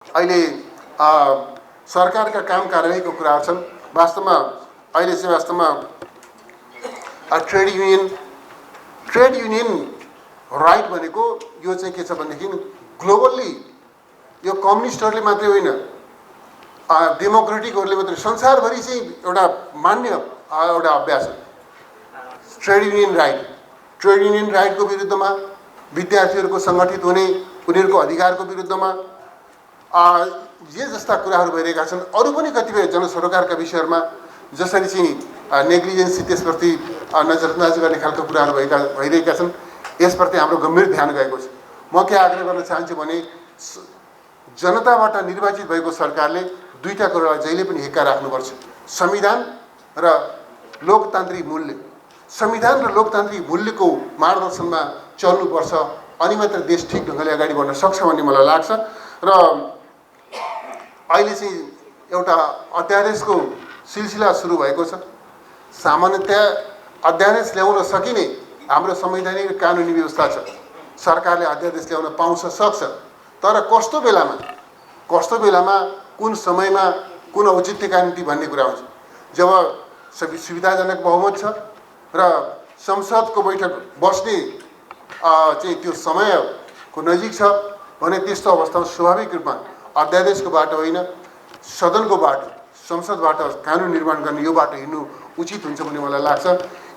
अहिले सरकारका काम कारबाहीको कुराहरू छन्। वास्तवमा अहिले चाहिँ ट्रेड युनियन राइट भनेको यो चाहिँ के छ भनेदेखि ग्लोबल्ली यो कम्युनिस्टहरूले मात्रै होइन, डेमोक्रेटिकहरूले मात्रै, संसारभरि चाहिँ एउटा मान्य एउटा अभ्यास हो ट्रेड युनियन राइटको विरुद्धमा, विद्यार्थीहरूको सङ्गठित हुने, उनीहरूको अधिकारको विरुद्धमा जे जस्ता कुराहरू भइरहेका छन्। अरू पनि कतिपय जनसरोकारका विषयहरूमा जसरी चाहिँ नेग्लिजेन्सी, त्यसप्रति नजरअन्दाज गर्ने खालको कुराहरू भइरहेका छन्। यसप्रति हाम्रो गम्भीर ध्यान गएको छ। म के आग्रह गर्न चाहन्छु भने जनताबाट निर्वाचित भएको सरकारले दुईटा कुरालाई जहिले पनि हिक्का राख्नुपर्छ: संविधान र लोकतान्त्रिक मूल्य। संविधान र लोकतान्त्रिक मूल्यको मार्गदर्शनमा चल्नुपर्छ, अनि मात्र देश ठिक ढङ्गले अगाडि बढ्न सक्छ भन्ने मलाई लाग्छ। र अहिले चाहिँ एउटा अध्यादेशको सिलसिला सुरु भएको छ। सामान्यतया अध्यादेश ल्याउन सकिने हाम्रो संवैधानिक कानुनी व्यवस्था छ। सरकारले अध्यादेश ल्याउन पाउँछ, सक्छ, तर कस्तो बेलामा कुन समयमा कुन औचित्यका निम्ति भन्ने कुरा हुन्छ। जब सुविधाजनक बहुमत छ र संसदको बैठक बस्ने चाहिँ त्यो समयको नजिक छ भने त्यस्तो अवस्थामा स्वाभाविक रूपमा अध्यादेशको बाटो होइन, सदनको बाटो, संसदबाट कानुन निर्माण गर्ने यो बाटो हिँड्नु उचित हुन्छ भन्ने मलाई लाग्छ।